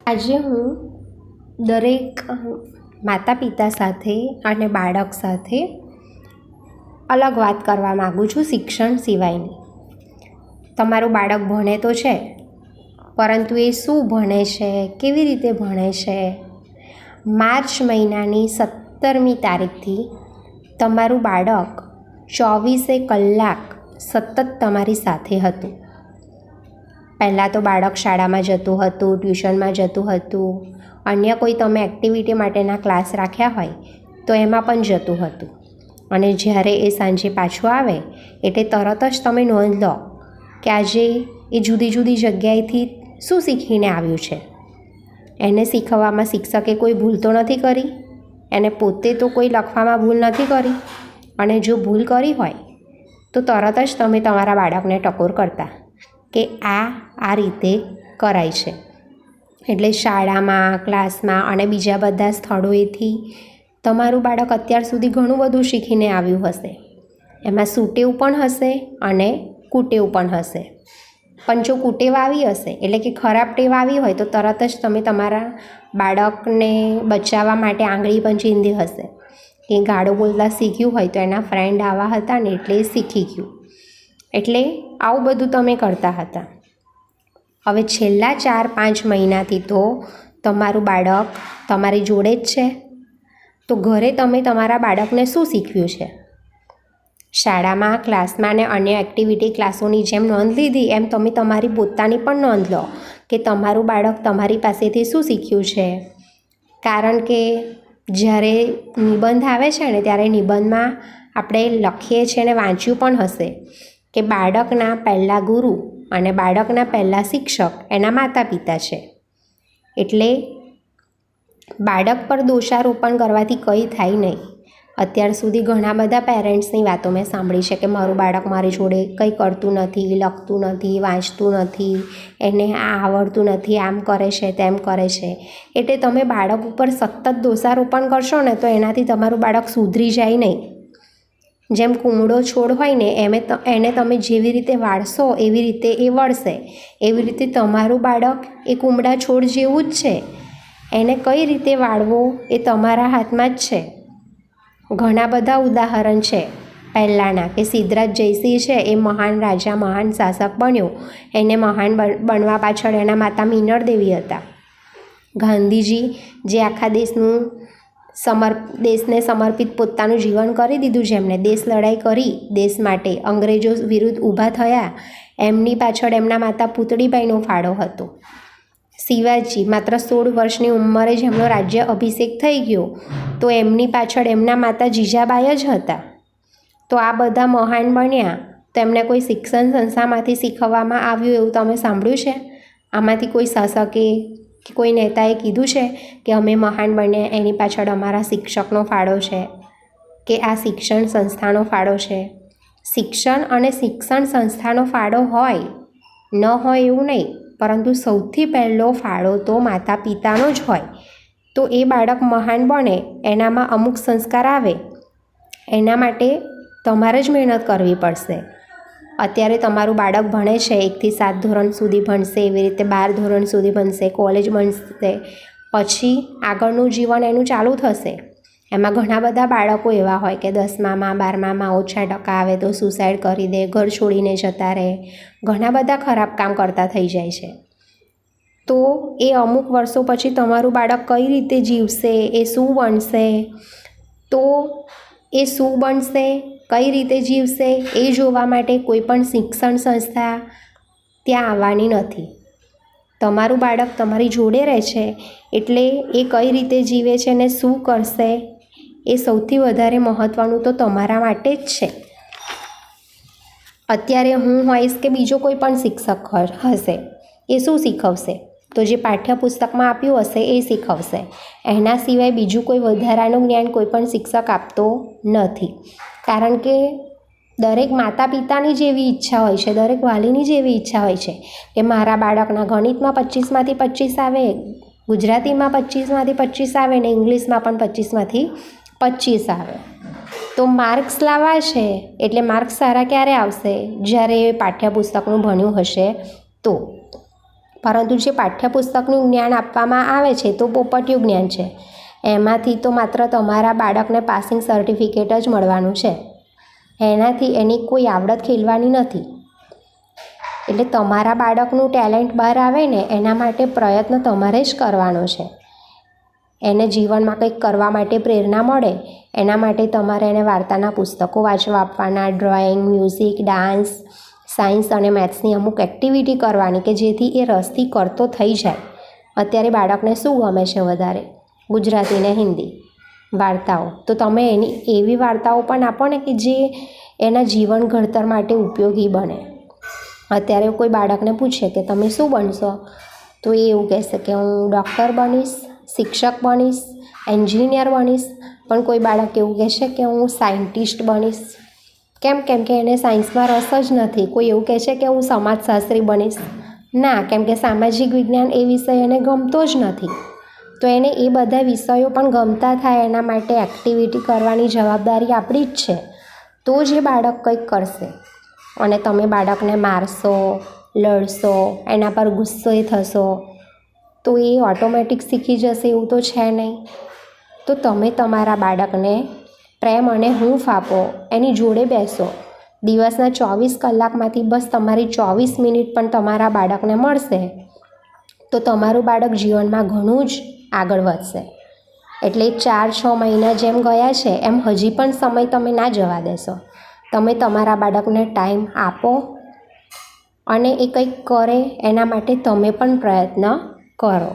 આજે હું દરેક માતા પિતા સાથે અને બાળક સાથે અલગ વાત કરવા માગું છું શિક્ષણ સિવાયની. તમારું બાળક ભણે તો છે, પરંતુ એ શું ભણે છે, કેવી રીતે ભણે છે? માર્ચ મહિનાની 17મી તારીખથી તમારું બાળક 24 કલાક સતત તમારી સાથે હતું. પહેલાં તો બાળક શાળામાં જતું હતું, ટ્યુશનમાં જતું હતું, અન્ય કોઈ તમે એક્ટિવિટી માટેના ક્લાસ રાખ્યા હોય તો એમાં પણ જતું હતું. અને જ્યારે એ સાંજે પાછું આવે એટલે તરત જ તમે નોંધ લો કે આજે એ જુદી જુદી જગ્યાએથી શું શીખીને આવ્યું છે. એને શીખવવામાં શિક્ષકે કોઈ ભૂલ તો નથી કરી, એને પોતે તો કોઈ લખવામાં ભૂલ નથી કરી, અને જો ભૂલ કરી હોય તો તરત જ તમે તમારા બાળકને ટકોર કરતા કે આ રીતે કરાય છે. એટલે શાળામાં, ક્લાસમાં અને બીજા બધા સ્થળોએથી તમારું બાળક અત્યાર સુધી ઘણું બધું શીખીને આવ્યું હશે. એમાં સુટેવ પણ હશે અને કુટેવ પણ હશે. પણ જો કુટેવ આવી હશે એટલે કે ખરાબ ટેવ આવી હોય તો તરત જ તમે તમારા બાળકને બચાવવા માટે આંગળી પણ ચીંધી હશે. એ ગાળો બોલતા શીખ્યું હોય તો એના ફ્રેન્ડ આવા હતા ને એટલે એ શીખી ગયું. એટલે આવું બધું તમે કરતા હતા. હવે છેલ્લા 4-5 મહિનાથી તો તમારું બાળક તમારી જોડે જ છે. તો ઘરે તમે તમારા બાળકને શું શીખવ્યું છે? શાળામાં, ક્લાસમાં ને અન્ય એક્ટિવિટી ક્લાસોની જેમ નોંધ લીધી એમ તમે તમારી પોતાની પણ નોંધ લો કે તમારું બાળક તમારી પાસેથી શું શીખ્યું છે. કારણ કે જ્યારે નિબંધ આવે છે ને ત્યારે નિબંધમાં આપણે લખીએ છીએ અને વાંચ્યું પણ હશે કે બાળકના પહેલા ગુરુ અને બાળકના પહેલાં શિક્ષક એના માતા પિતા છે. એટલે બાળક પર દોષારોપણ કરવાથી કંઈ થાય નહીં. અત્યાર સુધી ઘણા બધા પેરેન્ટ્સની વાતો મેં સાંભળી છે કે મારું બાળક મારી જોડે કંઈ કરતું નથી, લખતું નથી, વાંચતું નથી, એને આ આવડતું નથી, આમ કરે છે, તેમ કરે છે. એટલે તમે બાળક ઉપર સતત દોષારોપણ કરશો ને તો એનાથી તમારું બાળક સુધરી જાય નહીં. જેમ કૂમળો છોડ હોય ને એને તમે જેવી રીતે વાળશો એવી રીતે એ વળશે. એવી રીતે તમારું બાળક એ કૂમળા છોડ જેવું જ છે. એને કઈ રીતે વાળવો એ તમારા હાથમાં જ છે. ઘણા બધા ઉદાહરણ છે પહેલાંના કે સિદ્ધરાજ જયસિંહ છે એ મહાન રાજા, મહાન શાસક બન્યો. એને મહાન બનવા પાછળ એના માતા મિનળ દેવી હતા. ગાંધીજી જે આખા દેશને સમર્પિત પોતાનું જીવન કરી દીધું, જેમણે દેશ લડાઈ કરી દેશ માટે, અંગ્રેજો વિરુદ્ધ ઊભા થયા, એમની પાછળ એમના માતા પૂતળીબાઈનો ફાળો હતો. શિવાજી માત્ર 16 વર્ષની ઉંમરે જેમનો રાજ્ય અભિષેક થઈ ગયો તો એમની પાછળ એમના માતા જીજાબાઈ જ હતા. તો આ બધા મહાન બન્યા તો એમને કોઈ શિક્ષણ સંસ્થામાંથી શીખવવામાં આવ્યું એવું તમે સાંભળ્યું છે? આમાંથી કોઈ શાસકે કે કોઈ નેતાએ કીધું છે કે અમે મહાન બન્યા એની પાછળ અમારા શિક્ષકનો ફાળો છે કે આ શિક્ષણ સંસ્થાનો ફાળો છે? શિક્ષણ અને શિક્ષણ સંસ્થાનો ફાળો હોય ન હોય એવું નહીં, પરંતુ સૌથી પહેલો ફાળો તો માતા પિતાનો જ હોય. તો એ બાળક મહાન બને, એનામાં અમુક સંસ્કાર આવે, એના માટે તમારે જ મહેનત કરવી પડશે. અત્યારે તમારું બાળક ભણે છે, 1 થી 7 ધોરણ સુધી ભણશે, એવી રીતે 12 ધોરણ સુધી ભણશે, કોલેજ ભણશે, પછી આગળનું જીવન એનું ચાલુ થશે. એમાં ઘણા બધા બાળકો એવા હોય કે 10મામાં 12મામાં ઓછા ટકા આવે તો સુસાઇડ કરી દે, ઘર છોડીને જતા રહે, ઘણા બધા ખરાબ કામ કરતા થઈ જાય છે. તો એ અમુક વર્ષો પછી તમારું બાળક કઈ રીતે જીવશે, એ શું બનશે, તો એ શું બનશે, કઈ રીતે જીવશે એ જોવા માટે કોઈ પણ શિક્ષણ સંસ્થા ત્યાં આવવાની નથી. તમારું બાળક તમારી જોડે રહે છે એટલે એ કઈ રીતે જીવે છે ને શું કરશે એ સૌથી વધારે મહત્ત્વનું તો તમારા માટે જ છે. અત્યારે હું હોઈશ કે બીજો કોઈ પણ શિક્ષક હશે, એ શું શીખવશે? તો જે પાઠ્યપુસ્તકમાં આપ્યું હશે એ શીખવશે. એના સિવાય બીજું કોઈ વધારાનું જ્ઞાન કોઈ પણ શિક્ષક આપતો નથી. કારણ કે દરેક માતા પિતાની જેવી ઈચ્છા હોય છે, દરેક વાલીની જેવી ઈચ્છા હોય છે કે મારા બાળકના ગણિતમાં 25માંથી 25 આવે, ગુજરાતીમાં 25માંથી 25 આવે ને ઇંગ્લિશમાં પણ 25માંથી 25 આવે. તો માર્ક્સ લાવવા છે એટલે માર્ક્સ સારા ક્યારે આવશે? જ્યારે પાઠ્યપુસ્તકનું ભણ્યું હશે તો. પરંતુ જે પાઠ્યપુસ્તકનું જ્ઞાન આપવામાં આવે છે તો પોપટિયું જ્ઞાન છે. એમાંથી તો માત્ર તમારા બાળકને પાસિંગ સર્ટિફિકેટ જ મળવાનું છે. એનાથી એની કોઈ આવડત ખીલવાની નથી. એટલે તમારા બાળકનું ટેલેન્ટ બહાર આવે ને એના માટે પ્રયત્ન તમારે જ કરવાનો છે. એને જીવનમાં કંઈક કરવા માટે પ્રેરણા મળે એના માટે તમારે એને વાર્તાના પુસ્તકો વાંચવા આપવાના, ડ્રોઈંગ, મ્યુઝિક, ડાન્સ, સાયન્સ અને મેથ્સની અમુક એક્ટિવિટી કરવાની કે જેથી એ રસથી કરતો થઈ જાય. અત્યારે બાળકને શું ગમે છે વધારે? ગુજરાતી ને હિન્દી વાર્તાઓ. તો તમે એની એવી વાર્તાઓ પણ આપો ને કે જે એના જીવન ઘડતર માટે ઉપયોગી બને. અત્યારે કોઈ બાળકને પૂછે કે તમે શું બનશો, તો એ એવું કહેશે કે હું ડૉક્ટર બનીશ, શિક્ષક બનીશ, એન્જિનિયર બનીશ. પણ કોઈ બાળક એવું કહેશે કે હું સાયન્ટિસ્ટ બનીશ. કેમ કે એને સાયન્સમાં રસ જ નથી. કોઈ એવું કહેશે કે હું સમાજશાસ્ત્રી બનીશ. ના, કેમ કે સામાજિક વિજ્ઞાન એ વિષય એને ગમતો જ નથી. તો એને એ બધા વિષયો પણ ગમતા થાય એના માટે એક્ટિવિટી કરવાની જવાબદારી આપણી જ છે. તો જ એ બાળક કંઈક કરશે. અને તમે બાળકને મારશો, લડશો, એના પર ગુસ્સે થશો તો એ ઓટોમેટિક શીખી જશે એવું તો છે નહીં. તો તમે તમારા બાળકને પ્રેમ અને હૂંફ આપો, એની જોડે બેસો. દિવસના 24 કલાકમાંથી બસ તમારી 24 મિનિટ પણ તમારા બાળકને મળશે તો તમારું બાળક જીવનમાં ઘણું જ આગળ વધશે. એટલે 4-6 મહિના જેમ ગયા છે એમ હજી પણ સમય તમે ના જવા દેશો. તમે તમારા બાળકને ટાઈમ આપો અને એ કંઈક કરે એના માટે તમે પણ પ્રયત્ન કરો.